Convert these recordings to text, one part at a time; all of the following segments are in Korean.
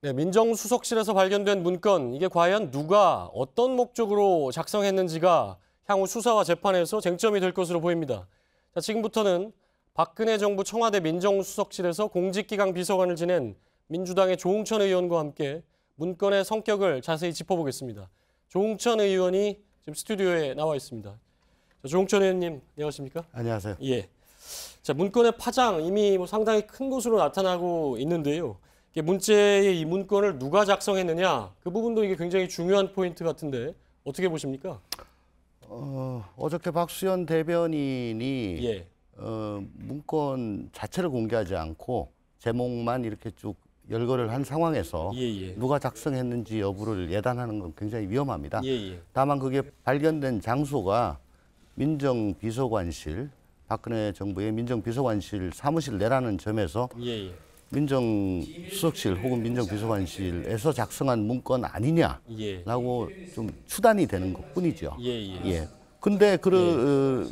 네, 민정수석실에서 발견된 문건, 이게 과연 누가 어떤 목적으로 작성했는지가 향후 수사와 재판에서 쟁점이 될 것으로 보입니다. 자, 지금부터는 박근혜 정부 청와대 민정수석실에서 공직기강 비서관을 지낸 민주당의 조응천 의원과 함께 문건의 성격을 자세히 짚어보겠습니다. 조응천 의원이 지금 스튜디오에 나와 있습니다. 자, 조응천 의원님, 안녕하십니까? 안녕하세요. 예. 자, 문건의 파장 이미 상당히 큰 것으로 나타나고 있는데요. 문제의 이 문건을 누가 작성했느냐, 그 부분도 이게 굉장히 중요한 포인트 같은데 어떻게 보십니까? 어저께 박수현 대변인이 예. 문건 자체를 공개하지 않고 제목만 이렇게 쭉 열거를 한 상황에서 누가 작성했는지 여부를 예단하는 건 굉장히 위험합니다. 다만 그게 발견된 장소가 민정비서관실, 박근혜 정부의 민정비서관실 사무실 내라는 점에서 민정수석실 혹은 민정비서관실에서 작성한 문건 아니냐라고 좀 추단이 되는 것뿐이죠. 근데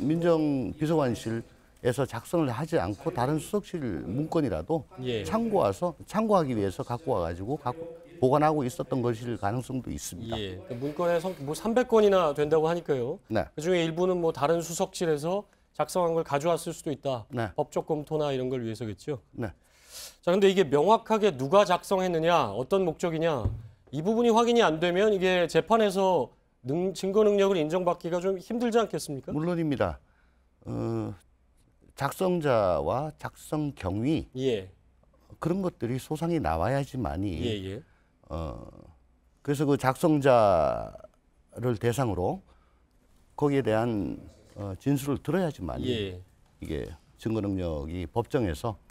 민정비서관실에서 작성을 하지 않고 다른 수석실 문건이라도 참고하기 위해서 갖고 와가지고 보관하고 있었던 것일 가능성도 있습니다. 그 문건에 뭐 300건이나 된다고 하니까요. 네. 그중에 일부는 뭐 다른 수석실에서 작성한 걸 가져왔을 수도 있다. 네. 법적 검토나 이런 걸 위해서겠죠. 네. 자, 근데 이게 명확하게 누가 작성했느냐, 어떤 목적이냐, 이 부분이 확인이 안 되면 이게 재판에서 증거 능력을 인정받기가 좀 힘들지 않겠습니까? 물론입니다. 작성자와 작성 경위 그런 것들이 소상히 나와야지만이 그래서 그 작성자를 대상으로 거기에 대한 진술을 들어야지만이 이게 증거 능력이 법정에서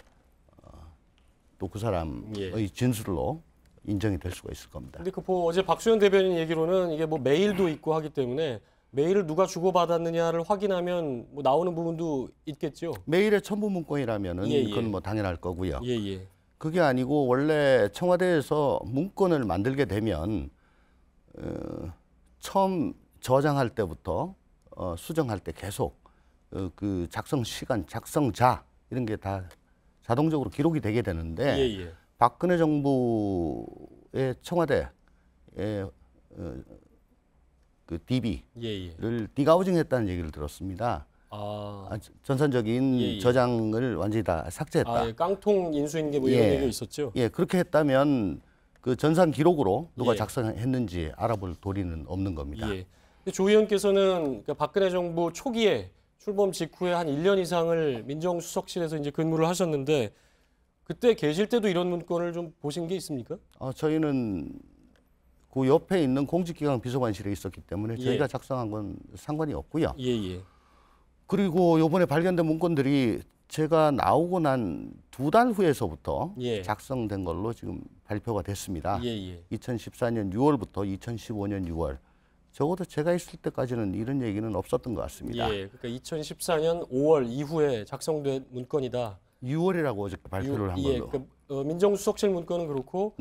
또 그 사람의 진술로 인정이 될 수가 있을 겁니다. 근데 어제 박수현 대변인 얘기로는 이게 뭐 메일도 있고 하기 때문에 메일을 누가 주고받았느냐를 확인하면 뭐 나오는 부분도 있겠죠. 메일의 첨부 문건이라면은 그건 뭐 당연할 거고요. 그게 아니고 원래 청와대에서 문건을 만들게 되면 처음 저장할 때부터 수정할 때 계속 그 작성 시간, 작성자 이런 게 다 자동적으로 기록이 되게 되는데 박근혜 정부의 청와대의 그 DB를 디가우징했다는 얘기를 들었습니다. 전산적인 저장을 완전히 다 삭제했다. 깡통 인수인계 뭐 이런 얘기가 있었죠. 그렇게 했다면 그 전산 기록으로 누가 작성했는지 알아볼 도리는 없는 겁니다. 조 의원께서는 그러니까 박근혜 정부 초기에 출범 직후에 한 1년 이상을 민정수석실에서 이제 근무를 하셨는데 그때 계실 때도 이런 문건을 좀 보신 게 있습니까? 저희는 그 옆에 있는 공직기강 비서관실에 있었기 때문에 저희가 작성한 건 상관이 없고요. 그리고 이번에 발견된 문건들이 제가 나오고 난 2달 후에서부터 작성된 걸로 지금 발표가 됐습니다. 2014년 6월부터 2015년 6월. 적어도 제가 있을 때까지는 이런 얘기는 없었던 것 같습니다. 그러니까 2014년 5월 이후에 작성된 문건이다. 6월이라고 어저께 발표를 한 걸로. 민정수석실 문건은 그렇고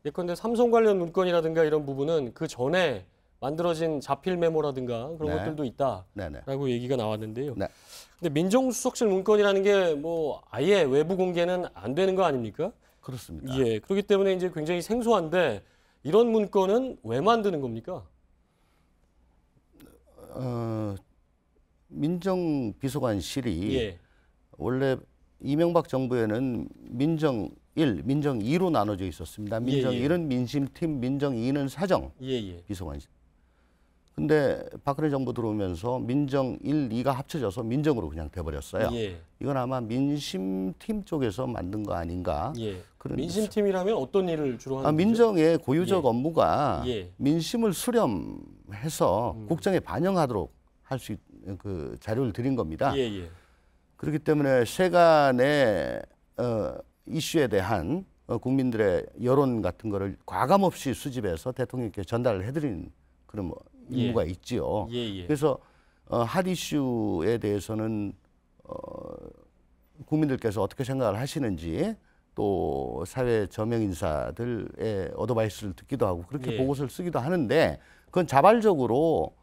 예컨대 삼성 관련 문건이라든가 이런 부분은 그 전에 만들어진 자필 메모라든가 그런 것들도 있다라고 얘기가 나왔는데요. 근데 민정수석실 문건이라는 게 뭐 아예 외부 공개는 안 되는 거 아닙니까? 그렇습니다. 그렇기 때문에 이제 굉장히 생소한데 이런 문건은 왜 만드는 겁니까? 민정비서관실이 원래 이명박 정부에는 민정 1, 민정 2로 나눠져 있었습니다. 민정 1은 민심팀, 민정 2는 사정 비서관실. 근데 박근혜 정부 들어오면서 민정 1, 2가 합쳐져서 민정으로 그냥 돼버렸어요. 이건 아마 민심팀 쪽에서 만든 거 아닌가. 그런 민심팀이라면 어떤 일을 주로 하는 거죠? 민정의 고유적 업무가 민심을 수렴해서 국정에 반영하도록 할 수 있는 그 자료를 드린 겁니다. 그렇기 때문에 세간의 이슈에 대한 국민들의 여론 같은 거를 과감없이 수집해서 대통령께 전달을 해드린 그런 의무가 있지요. 그래서 핫 이슈에 대해서는 국민들께서 어떻게 생각을 하시는지 또 사회 저명 인사들의 어드바이스를 듣기도 하고 그렇게 보고서를 쓰기도 하는데 그건 자발적으로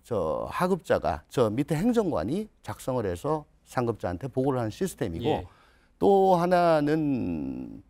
저 하급자가 저 밑에 행정관이 작성을 해서 상급자한테 보고를 하는 시스템이고 또 하나는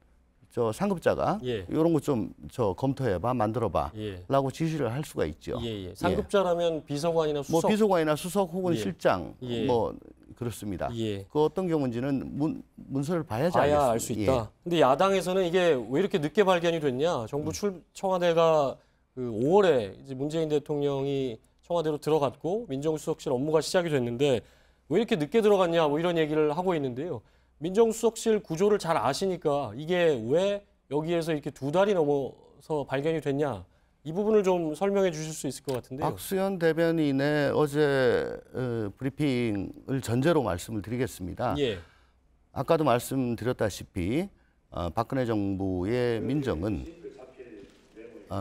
저 상급자가 예. 이런 거 좀 검토해봐, 만들어봐, 예. 라고 지시를 할 수가 있죠. 예, 예. 상급자라면 비서관이나 수석, 뭐 비서관이나 수석 혹은 예. 실장, 예. 뭐 그렇습니다. 예. 그 어떤 경우인지는 문서를 봐야지 봐야 알 수 있다. 근데 야당에서는 이게 왜 이렇게 늦게 발견이 됐냐? 정부 청와대가 그 5월에 이제 문재인 대통령이 청와대로 들어갔고 민정수석실 업무가 시작이 됐는데 왜 이렇게 늦게 들어갔냐? 뭐 이런 얘기를 하고 있는데요. 민정수석실 구조를 잘 아시니까 이게 왜 여기에서 이렇게 2달이 넘어서 발견이 됐냐? 이 부분을 좀 설명해 주실 수 있을 것 같은데요. 박수현 대변인의 어제 브리핑을 전제로 말씀을 드리겠습니다. 예. 아까도 말씀드렸다시피 박근혜 정부의 민정은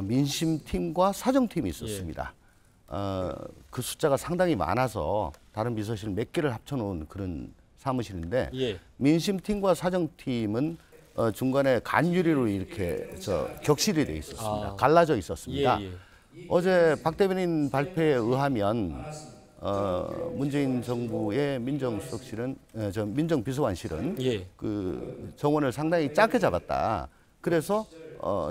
민심팀과 사정팀이 있었습니다. 그 숫자가 상당히 많아서 다른 비서실 몇 개를 합쳐놓은 그런 사무실인데 예. 민심팀과 사정팀은 중간에 간유리로 이렇게 격실이 돼 있었습니다. 갈라져 있었습니다. 예, 예. 어제 박 대변인 발표에 의하면 문재인 정부의 민정수석실은 민정비서관실은 예. 그 정원을 상당히 작게 잡았다. 그래서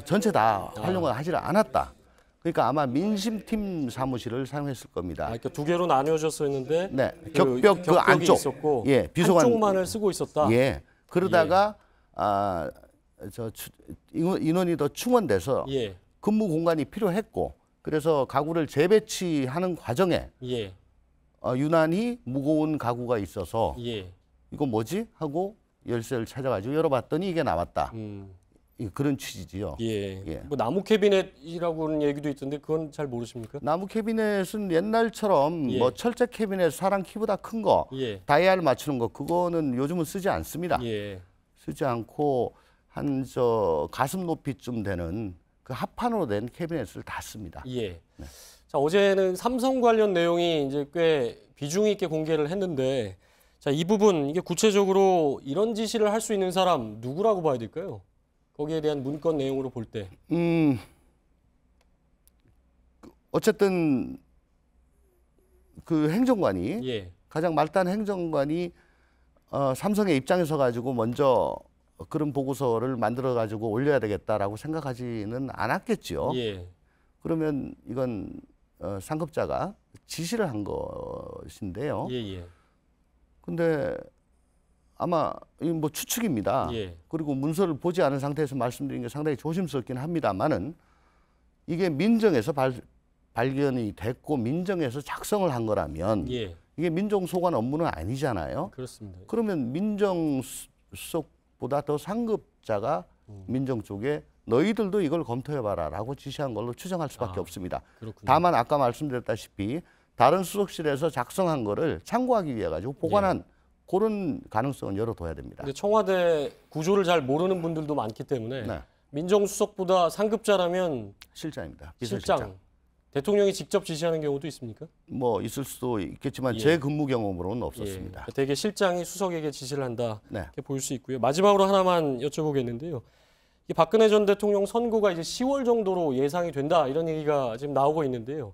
전체 다 활용을 하지 않았다. 그러니까 아마 민심팀 사무실을 사용했을 겁니다. 그러니까 2개로 나뉘어졌었는데 네, 격벽 그 안쪽, 있었고 예, 비서관 한쪽만을 쓰고 있었다. 예, 그러다가 인원이 더 충원돼서 예. 근무 공간이 필요했고, 그래서 가구를 재배치하는 과정에 예. 유난히 무거운 가구가 있어서 예. 이거 뭐지 하고 열쇠를 찾아가지고 열어봤더니 이게 나왔다. 그런 취지지요. 예. 예. 뭐 나무 캐비넷이라고는 얘기도 있던데 그건 잘 모르십니까? 나무 캐비넷은 옛날처럼 예. 뭐 철제 캐비넷 사람 키보다 큰 거, 예. 다이아를 맞추는 거, 그거는 요즘은 쓰지 않습니다. 예. 쓰지 않고 한 가슴 높이쯤 되는 그 합판으로 된 캐비넷을 다 씁니다. 예. 네. 자, 어제는 삼성 관련 내용이 이제 꽤 비중 있게 공개를 했는데, 자, 이 부분 이게 구체적으로 이런 지시를 할 수 있는 사람 누구라고 봐야 될까요? 거기에 대한 문건 내용으로 볼 때. 어쨌든 그 행정관이 예. 가장 말단 행정관이 삼성의 입장에 서 가지고 먼저 그런 보고서를 만들어 가지고 올려야 되겠다라고 생각하지는 않았겠지요. 예. 그러면 이건 상급자가 지시를 한 것인데요. 예, 예. 근데 아마 이 뭐 추측입니다. 예. 그리고 문서를 보지 않은 상태에서 말씀드린 게 상당히 조심스럽긴 합니다만은 이게 민정에서 발견이 됐고 민정에서 작성을 한 거라면 예. 이게 민정소관 업무는 아니잖아요. 그렇습니다. 그러면 민정수석보다 더 상급자가 민정 쪽에 너희들도 이걸 검토해봐라라고 지시한 걸로 추정할 수밖에 없습니다. 그렇군요. 다만 아까 말씀드렸다시피 다른 수석실에서 작성한 거를 참고하기 위해 가지고 보관한 그런 가능성은 열어둬야 됩니다. 근데 청와대 구조를 잘 모르는 분들도 많기 때문에 네. 민정수석보다 상급자라면 실장입니다. 실장. 비서실장. 대통령이 직접 지시하는 경우도 있습니까? 뭐 있을 수도 있겠지만 예. 제 근무 경험으로는 없었습니다. 예. 대개 실장이 수석에게 지시를 한다. 네. 이렇게 볼 수 있고요. 마지막으로 하나만 여쭤보겠는데요. 이 박근혜 전 대통령 선고가 이제 10월 정도로 예상이 된다. 이런 얘기가 지금 나오고 있는데요.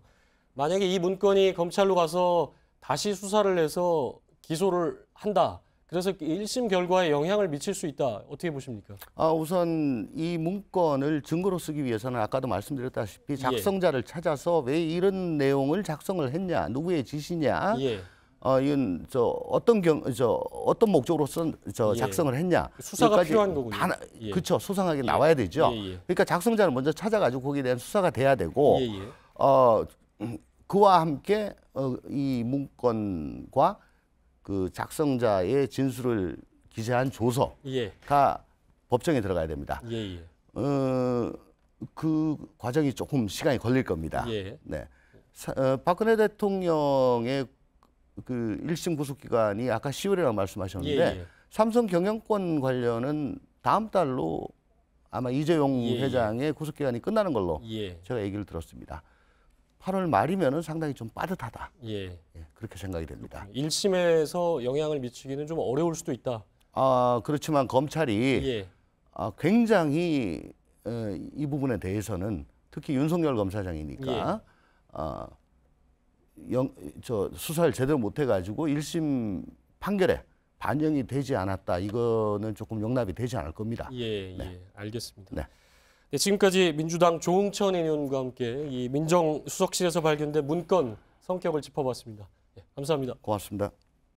만약에 이 문건이 검찰로 가서 다시 수사를 해서 기소를 한다. 그래서 1심 결과에 영향을 미칠 수 있다. 어떻게 보십니까? 우선 이 문건을 증거로 쓰기 위해서는 아까도 말씀드렸다시피 작성자를 찾아서 왜 이런 내용을 작성을 했냐, 누구의 지시냐, 예. 이건 어떤 목적으로 작성을 했냐, 수사가 필요한 거군요. 예. 그렇죠. 소상하게 나와야 되죠. 그러니까 작성자를 먼저 찾아가지고 거기에 대한 수사가 돼야 되고, 그와 함께 이 문건과 그 작성자의 진술을 기재한 조서가 법정에 들어가야 됩니다. 그 과정이 조금 시간이 걸릴 겁니다. 네. 박근혜 대통령의 그 1심 구속기간이 아까 10월이라고 말씀하셨는데 삼성 경영권 관련은 다음 달로 아마 이재용 회장의 구속기간이 끝나는 걸로 제가 얘기를 들었습니다. 8월 말이면은 상당히 좀 빠듯하다. 그렇게 생각이 됩니다. 1심에서 영향을 미치기는 좀 어려울 수도 있다. 그렇지만 검찰이 굉장히 이 부분에 대해서는 특히 윤석열 검사장이니까 수사를 제대로 못 해가지고 1심 판결에 반영이 되지 않았다. 이거는 조금 용납이 되지 않을 겁니다. 예, 알겠습니다. 네, 지금까지 민주당 조응천 의원과 함께 이 민정수석실에서 발견된 문건 성격을 짚어봤습니다. 감사합니다. 고맙습니다.